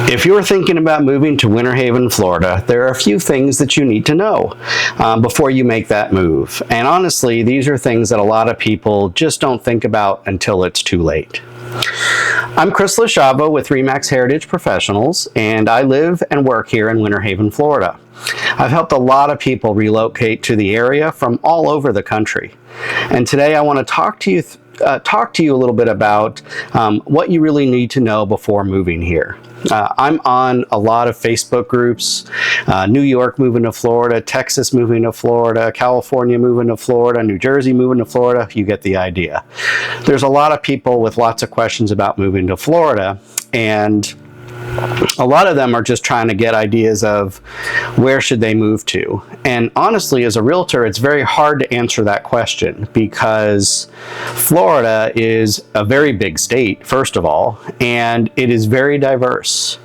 If you're thinking about moving to Winter Haven, Florida, there are a few things that you need to know before you make that move. And honestly, these are things that a lot of people just don't think about until it's too late. I'm Chris LaChava with RE/MAX Heritage Professionals, and I live and work here in Winter Haven, Florida. I've helped a lot of people relocate to the area from all over the country. And today I want to talk to you a little bit about what you really need to know before moving here. I'm on a lot of Facebook groups, New York moving to Florida, Texas moving to Florida, California moving to Florida, New Jersey moving to Florida. You get the idea. There's a lot of people with lots of questions about moving to Florida, and a lot of them are just trying to get ideas of where should they move to. And honestly, as a realtor, it's very hard to answer that question because Florida is a very big state, first of all, and it is very diverse.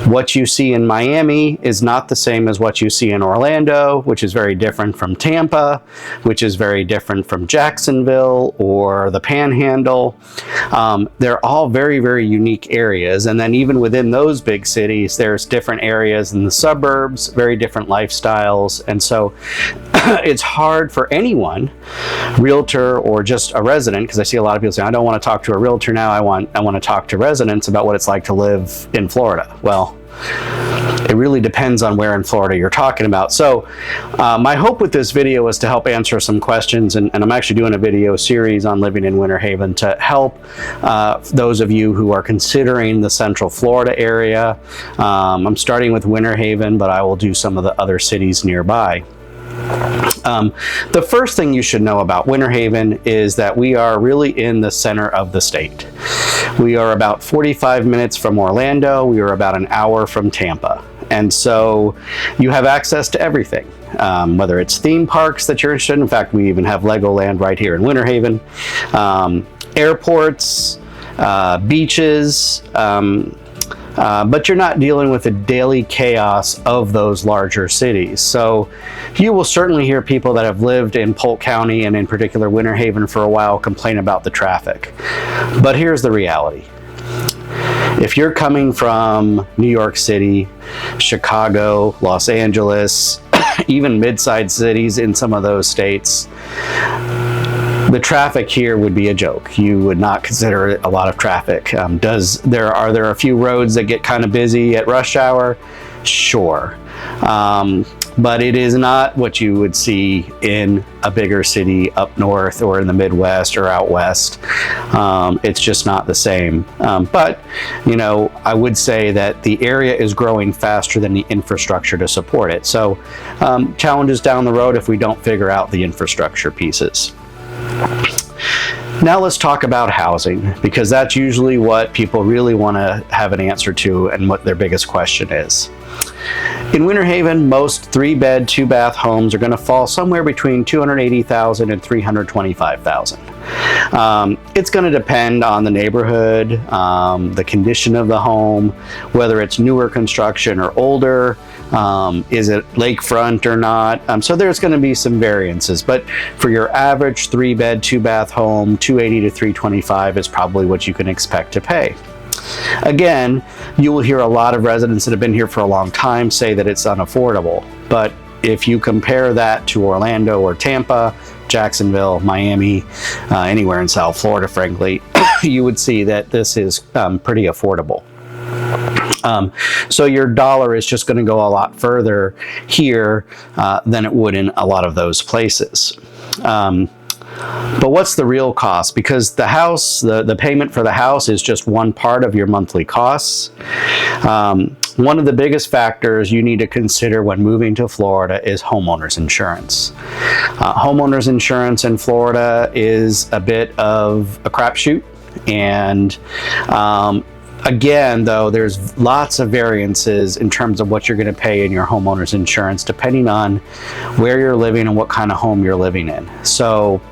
What you see in Miami is not the same as what you see in Orlando, which is very different from Tampa, which is very different from Jacksonville or the Panhandle. They're all very, very unique areas. And then even within those big cities, there's different areas in the suburbs, very different lifestyles. And so it's hard for anyone, realtor or just a resident, because I see a lot of people saying, I don't want to talk to a realtor now, I want to talk to residents about what it's like to live in Florida. Well, it really depends on where in Florida you're talking about. So my hope with this video is to help answer some questions, and I'm actually doing a video series on living in Winter Haven to help those of you who are considering the Central Florida area. I'm starting with Winter Haven, but I will do some of the other cities nearby. The first thing you should know about Winter Haven is that we are really in the center of the state. We are about 45 minutes from Orlando. We are about an hour from Tampa. And so you have access to everything, whether it's theme parks that you're interested in. In fact, we even have Legoland right here in Winter Haven, airports, beaches, but you're not dealing with the daily chaos of those larger cities. So you will certainly hear people that have lived in Polk County and in particular Winter Haven for a while complain about the traffic. But here's the reality. If you're coming from New York City, Chicago, Los Angeles, even mid-sized cities in some of those states, the traffic here would be a joke. You would not consider it a lot of traffic. Are there a few roads that get kind of busy at rush hour? Sure. But it is not what you would see in a bigger city up north or in the Midwest or out west. It's just not the same. But, you know, I would say that the area is growing faster than the infrastructure to support it. So challenges down the road if we don't figure out the infrastructure pieces. Now let's talk about housing, because that's usually what people really want to have an answer to and what their biggest question is. In Winter Haven, most 3-bed, 2-bath homes are going to fall somewhere between $280,000 and $325,000. It's going to depend on the neighborhood, the condition of the home, whether it's newer construction or older, is it lakefront or not? So there's going to be some variances, but for your average 3-bed, 2-bath home, $280,000 to $325,000 is probably what you can expect to pay. Again, you will hear a lot of residents that have been here for a long time say that it's unaffordable. But if you compare that to Orlando or Tampa, Jacksonville, Miami, anywhere in South Florida, frankly, you would see that this is pretty affordable. So your dollar is just going to go a lot further here than it would in a lot of those places. But what's the real cost? Because the house, the payment for the house is just one part of your monthly costs. One of the biggest factors you need to consider when moving to Florida is homeowners insurance. Homeowners insurance in Florida is a bit of a crapshoot, and again, though, there's lots of variances in terms of what you're going to pay in your homeowner's insurance, depending on where you're living and what kind of home you're living in. So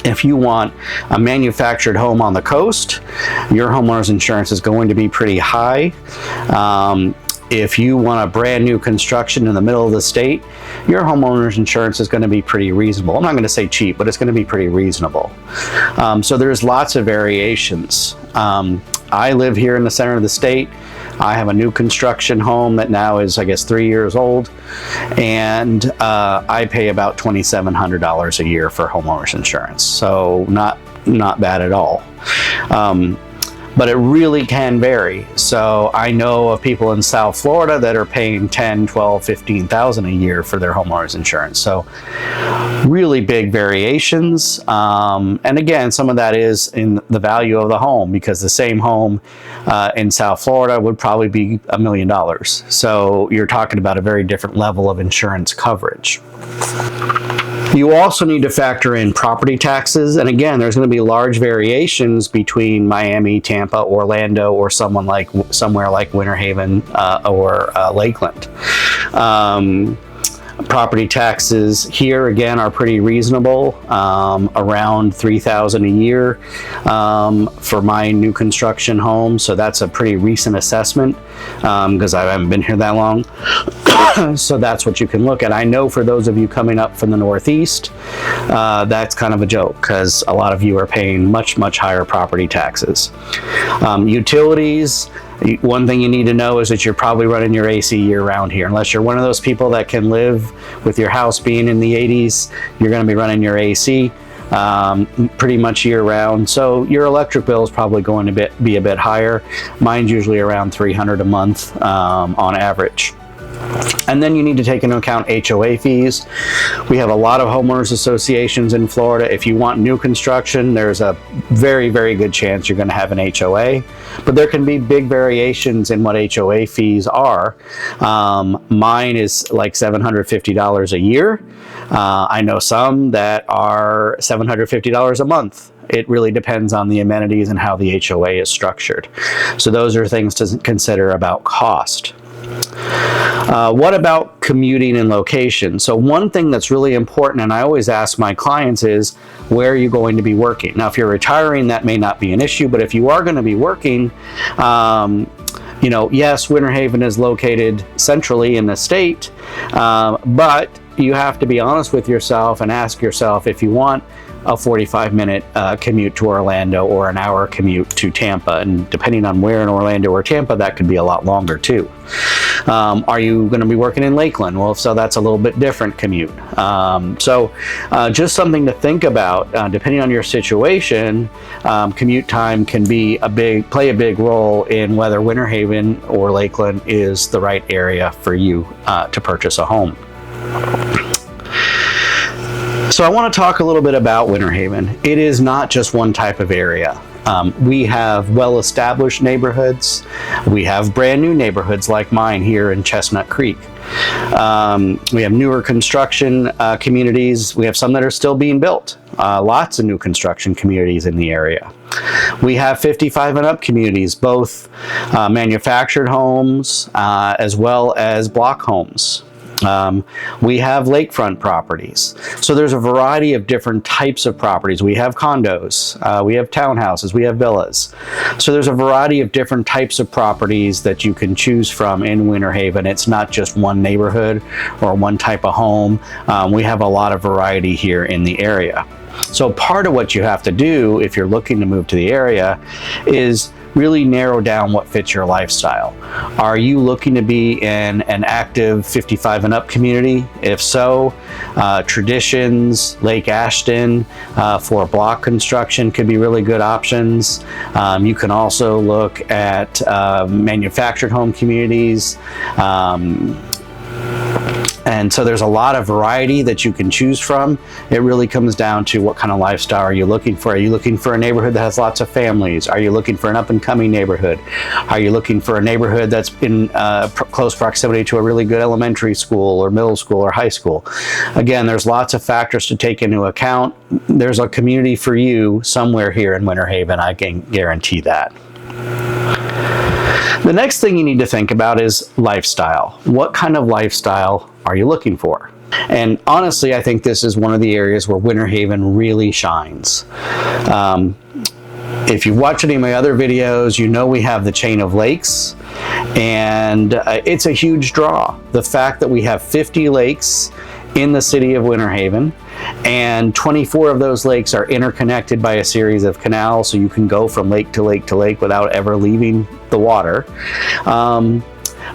if you want a manufactured home on the coast, your homeowner's insurance is going to be pretty high. If you want a brand new construction in the middle of the state, your homeowner's insurance is going to be pretty reasonable. I'm not going to say cheap, but it's going to be pretty reasonable. So there's lots of variations. I live here in the center of the state. I have a new construction home that now is, I guess, 3 years old, and I pay about $2,700 a year for homeowners insurance. So not bad at all. But it really can vary. So I know of people in South Florida that are paying $10,000, $12,000, $15,000 a year for their homeowners insurance. So really big variations. And again, some of that is in the value of the home, because the same home in South Florida would probably be $1 million. So you're talking about a very different level of insurance coverage. You also need to factor in property taxes. And again, there's going to be large variations between Miami, Tampa, Orlando, or somewhere like Winter Haven or Lakeland. Property taxes here, again, are pretty reasonable, around $3,000 a year for my new construction home. So that's a pretty recent assessment because I haven't been here that long. So that's what you can look at. I know for those of you coming up from the Northeast, that's kind of a joke because a lot of you are paying much, much higher property taxes. Utilities. One thing you need to know is that you're probably running your AC year-round here. Unless you're one of those people that can live with your house being in the 80s, you're going to be running your AC pretty much year-round. So your electric bill is probably going to be a bit higher. Mine's usually around $300 a month on average. And then you need to take into account HOA fees. We have a lot of homeowners associations in Florida. If you want new construction, there's a very, very good chance you're going to have an HOA. But there can be big variations in what HOA fees are. Mine is like $750 a year. I know some that are $750 a month. It really depends on the amenities and how the HOA is structured. So those are things to consider about cost. What about commuting and location? So one thing that's really important, and I always ask my clients, is where are you going to be working? Now, if you're retiring, that may not be an issue, but if you are going to be working, yes, Winter Haven is located centrally in the state, but you have to be honest with yourself and ask yourself if you want a 45-minute commute to Orlando or an hour commute to Tampa. And depending on where in Orlando or Tampa, that could be a lot longer too. Are you going to be working in Lakeland? Well, if so, that's a little bit different commute. Just something to think about. Depending on your situation, commute time can be play a big role in whether Winter Haven or Lakeland is the right area for you to purchase a home. So I want to talk a little bit about Winter Haven. It is not just one type of area. We have well-established neighborhoods. We have brand new neighborhoods like mine here in Chestnut Creek. We have newer construction communities. We have some that are still being built. Lots of new construction communities in the area. We have 55 and up communities, both manufactured homes as well as block homes. We have lakefront properties. So there's a variety of different types of properties. We have condos, we have townhouses, we have villas. So there's a variety of different types of properties that you can choose from in Winter Haven. It's not just one neighborhood or one type of home. We have a lot of variety here in the area. So part of what you have to do if you're looking to move to the area is really narrow down what fits your lifestyle. Are you looking to be in an active 55 and up community? If so, Traditions, Lake Ashton for block construction could be really good options. You can also look at manufactured home communities. And so there's a lot of variety that you can choose from. It really comes down to what kind of lifestyle are you looking for. Are you looking for a neighborhood that has lots of families? Are you looking for an up-and-coming neighborhood? Are you looking for a neighborhood that's in close proximity to a really good elementary school or middle school or high school? Again, there's lots of factors to take into account. There's a community for you somewhere here in Winter Haven, I can guarantee that. The next thing you need to think about is lifestyle. What kind of lifestyle are you looking for? And honestly, I think this is one of the areas where Winter Haven really shines. If you watch any of my other videos, you know we have the chain of lakes, and it's a huge draw. The fact that we have 50 lakes in the city of Winter Haven, and 24 of those lakes are interconnected by a series of canals, so you can go from lake to lake to lake without ever leaving the water.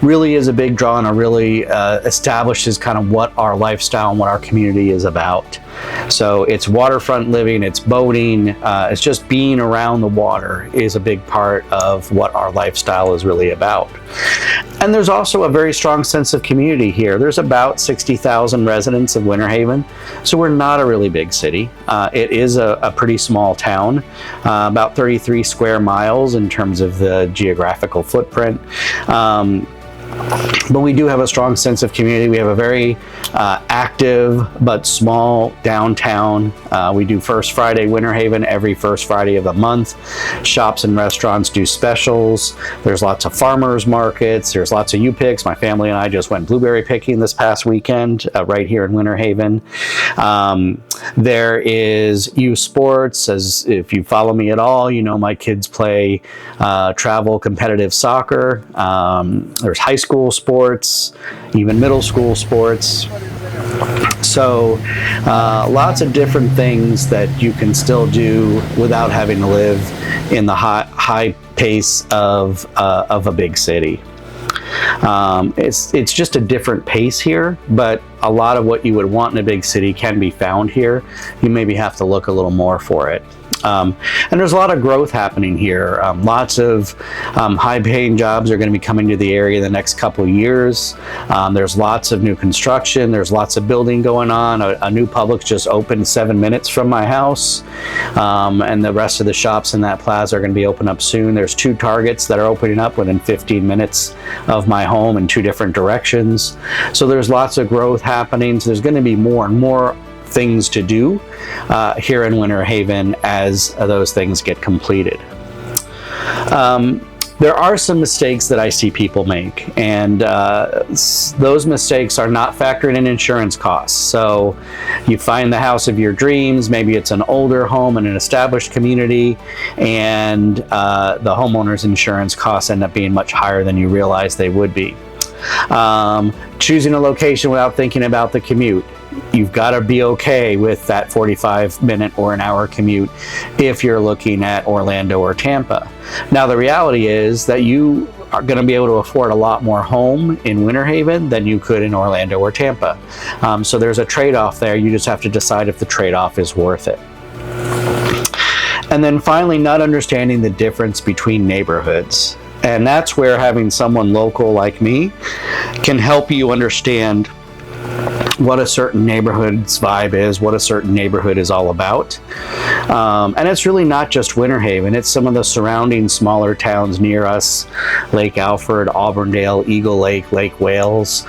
Really is a big draw, and it really establishes kind of what our lifestyle and what our community is about. So it's waterfront living, it's boating, it's just being around the water is a big part of what our lifestyle is really about. And there's also a very strong sense of community here. There's about 60,000 residents of Winter Haven, so we're not a really big city. It is a pretty small town, about 33 square miles in terms of the geographical footprint. But we do have a strong sense of community. We have a very active but small downtown. We do First Friday Winter Haven every first Friday of the month. Shops and restaurants do specials. There's lots of farmers markets. There's lots of U-Picks. My family and I just went blueberry picking this past weekend right here in Winter Haven. There is youth sports. As if you follow me at all, you know my kids play travel competitive soccer. There's high school sports, even middle school sports. So lots of different things that you can still do without having to live in the high pace of a big city. It's just a different pace here, but a lot of what you would want in a big city can be found here. You maybe have to look a little more for it. And there's a lot of growth happening here. Lots of high-paying jobs are going to be coming to the area in the next couple of years. There's lots of new construction. There's lots of building going on. A new Publix just opened 7 minutes from my house, and the rest of the shops in that plaza are going to be open up soon. There's 2 Targets that are opening up within 15 minutes of my home in 2 different directions. So there's lots of growth happening. So there's going to be more and more things to do here in Winter Haven as those things get completed. There are some mistakes that I see people make, and those mistakes are not factoring in insurance costs. So you find the house of your dreams, maybe it's an older home in an established community, and the homeowner's insurance costs end up being much higher than you realize they would be. Choosing a location without thinking about the commute. You've got to be okay with that 45-minute or an hour commute if you're looking at Orlando or Tampa. Now, the reality is that you are going to be able to afford a lot more home in Winter Haven than you could in Orlando or Tampa. So there's a trade-off there. You just have to decide if the trade-off is worth it. And then finally, not understanding the difference between neighborhoods. And that's where having someone local like me can help you understand what a certain neighborhood's vibe is, what a certain neighborhood is all about. And it's really not just Winter Haven, it's some of the surrounding smaller towns near us, Lake Alfred, Auburndale, Eagle Lake, Lake Wales.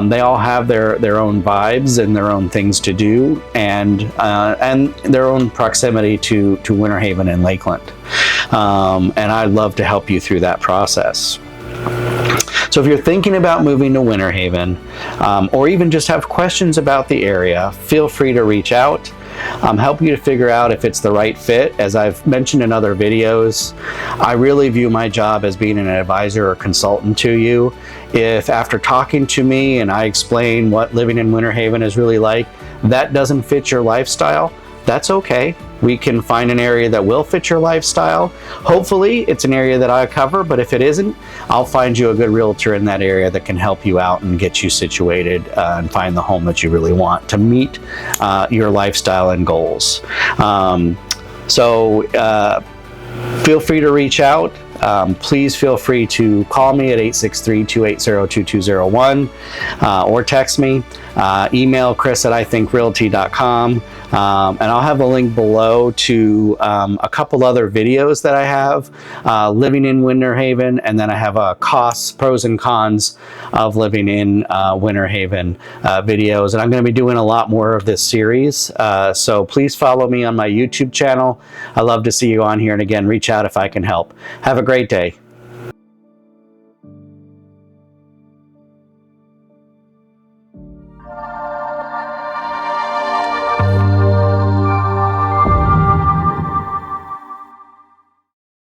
They all have their own vibes and their own things to do, and their own proximity to Winter Haven and Lakeland. And I'd love to help you through that process. So if you're thinking about moving to Winter Haven, or even just have questions about the area, feel free to reach out. Help you to figure out if it's the right fit. As I've mentioned in other videos, I really view my job as being an advisor or consultant to you. If after talking to me and I explain what living in Winter Haven is really like, that doesn't fit your lifestyle, that's okay. We can find an area that will fit your lifestyle. Hopefully it's an area that I cover, but if it isn't, I'll find you a good realtor in that area that can help you out and get you situated and find the home that you really want to meet your lifestyle and goals. Feel free to reach out. Please feel free to call me at 863-280-2201 or text me. Email chris@ithinkrealty.com. And I'll have a link below to a couple other videos that I have, living in Winter Haven, and then I have costs, pros and cons of living in Winter Haven videos. And I'm going to be doing a lot more of this series, so please follow me on my YouTube channel. I love to see you on here, and again, reach out if I can help. Have a great day.